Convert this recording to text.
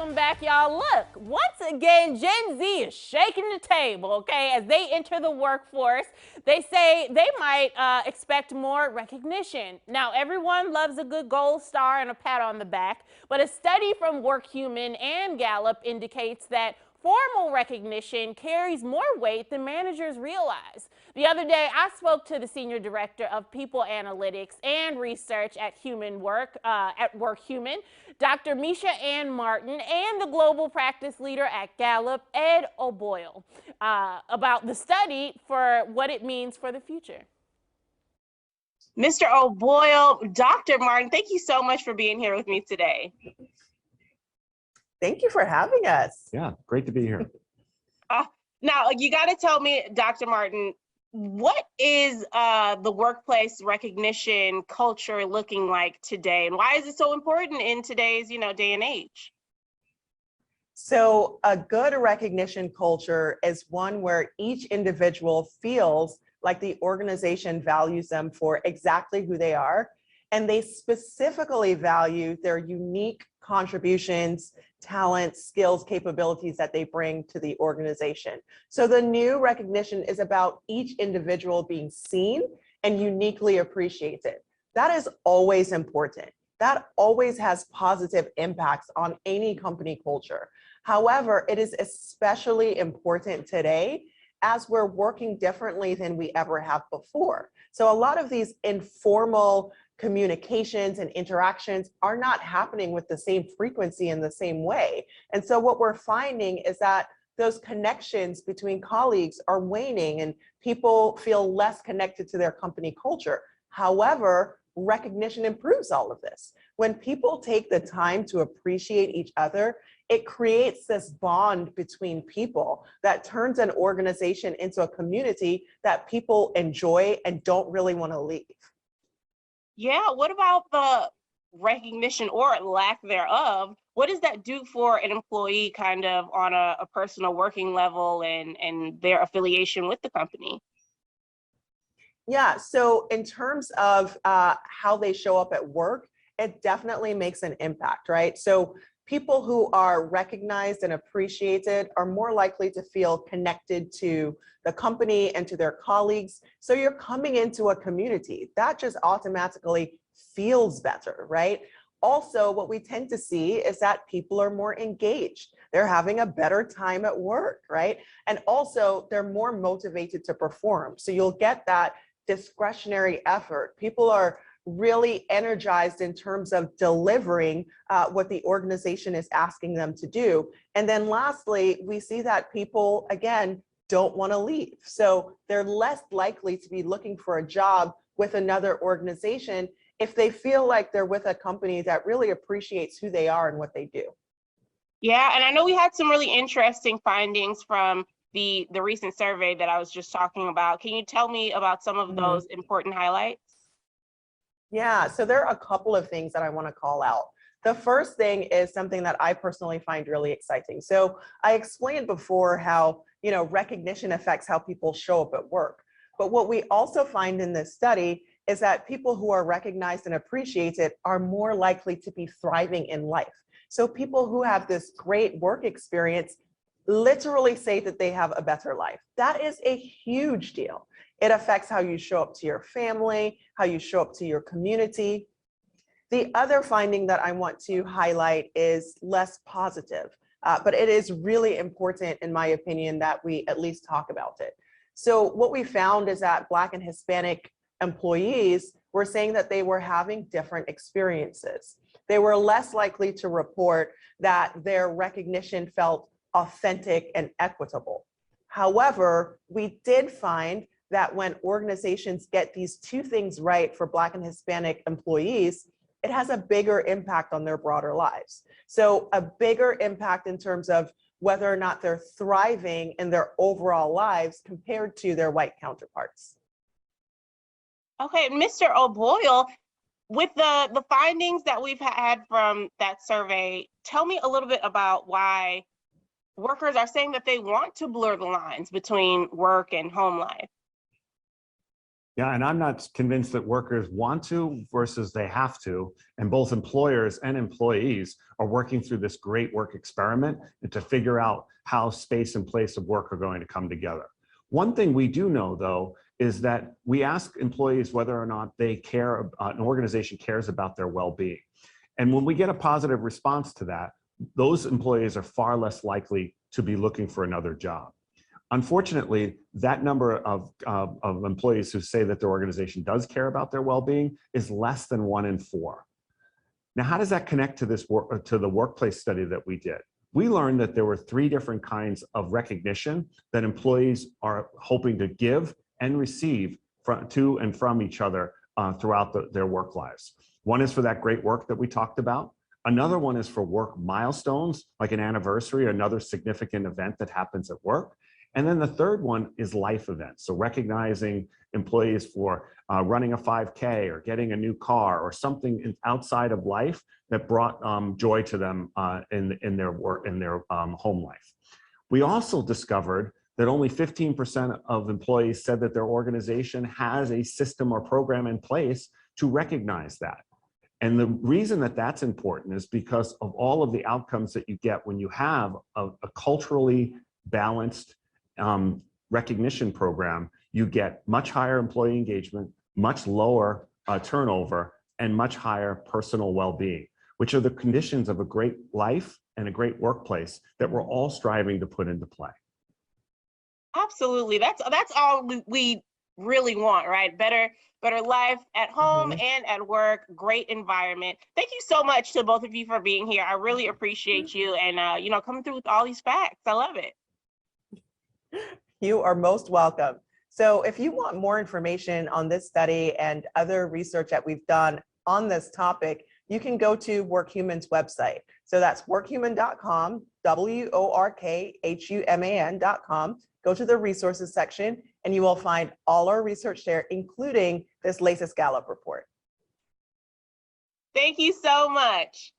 welcome back, y'all. Look, once again, Gen Z is shaking the table, okay? As they enter the workforce, they say they might expect more recognition. Now, everyone loves a good gold star and a pat on the back, but a study from WorkHuman and Gallup indicates that formal recognition carries more weight than managers realize. The other day, I spoke to the Senior Director of People Analytics and Research at WorkHuman, Dr. Misha Ann Martin, and the Global Practice Leader at Gallup, Ed O'Boyle, about the study for what it means for the future. Mr. O'Boyle, Dr. Martin, thank you so much for being here with me today. Thank you for having us. Yeah, great to be here. Now, you got to tell me, Dr. Martin, what is the workplace recognition culture looking like today, and why is it so important in today's, day and age? So a good recognition culture is one where each individual feels like the organization values them for exactly who they are, and they specifically value their unique contributions, talents, skills, capabilities that they bring to the organization. So the new recognition is about each individual being seen and uniquely appreciated. That is always important. That always has positive impacts on any company culture. However, it is especially important today as we're working differently than we ever have before. So a lot of these informal communications and interactions are not happening with the same frequency in the same way. And so what we're finding is that those connections between colleagues are waning and people feel less connected to their company culture. However, recognition improves all of this. When people take the time to appreciate each other, it creates this bond between people that turns an organization into a community that people enjoy and don't really want to leave. Yeah, what about the recognition or lack thereof? What does that do for an employee kind of on a personal working level and their affiliation with the company? Yeah, so in terms of how they show up at work, it definitely makes an impact, right? So people who are recognized and appreciated are more likely to feel connected to the company and to their colleagues. So you're coming into a community that just automatically feels better, right? Also, what we tend to see is that people are more engaged. They're having a better time at work, right? And also they're more motivated to perform. So you'll get that discretionary effort. People are really energized in terms of delivering what the organization is asking them to do. And then lastly, we see that people, again, don't want to leave. So they're less likely to be looking for a job with another organization if they feel like they're with a company that really appreciates who they are and what they do. Yeah, and I know we had some really interesting findings from the recent survey that I was just talking about. Can you tell me about some of those important highlights? Yeah, so there are a couple of things that I want to call out. The first thing is something that I personally find really exciting. So I explained before how, recognition affects how people show up at work. But what we also find in this study is that people who are recognized and appreciated are more likely to be thriving in life. So people who have this great work experience literally say that they have a better life. That is a huge deal. It affects how you show up to your family, how you show up to your community. The other finding that I want to highlight is less positive, but it is really important, in my opinion, that we at least talk about it. So what we found is that Black and Hispanic employees were saying that they were having different experiences. They were less likely to report that their recognition felt authentic and equitable. However, we did find that when organizations get these two things right for Black and Hispanic employees, it has a bigger impact on their broader lives. So a bigger impact in terms of whether or not they're thriving in their overall lives compared to their white counterparts. Okay, Mr. O'Boyle, with the findings that we've had from that survey, tell me a little bit about why workers are saying that they want to blur the lines between work and home life. Yeah, and I'm not convinced that workers want to versus they have to. And both employers and employees are working through this great work experiment and to figure out how space and place of work are going to come together. One thing we do know, though, is that we ask employees whether or not they care, an organization cares about their well-being. And when we get a positive response to that, those employees are far less likely to be looking for another job. Unfortunately, that number of employees who say that their organization does care about their well-being is less than 1 in 4. Now, how does that connect to this to the workplace study that we did? We learned that there were 3 different kinds of recognition that employees are hoping to give and receive to and from each other throughout their work lives. One is for that great work that we talked about. Another one is for work milestones, like an anniversary or another significant event that happens at work. And then the third one is life events. So recognizing employees for running a 5K or getting a new car or something outside of life that brought joy to them in their work, in their home life. We also discovered that only 15% of employees said that their organization has a system or program in place to recognize that. And the reason that that's important is because of all of the outcomes that you get when you have a culturally balanced recognition program. You get much higher employee engagement, much lower turnover, and much higher personal well-being, which are the conditions of a great life and a great workplace that we're all striving to put into play. Absolutely. That's all we really want, right? Better life at home and at work, great environment. Thank you so much to both of you for being here. I really appreciate you and you know, coming through with all these facts. I love it. You are most welcome. So if you want more information on this study and other research that we've done on this topic, you can go to WorkHuman's website. So that's workhuman.com, WORKHUMAN.com. Go to the resources section and you will find all our research there, including this latest Gallup report. Thank you so much.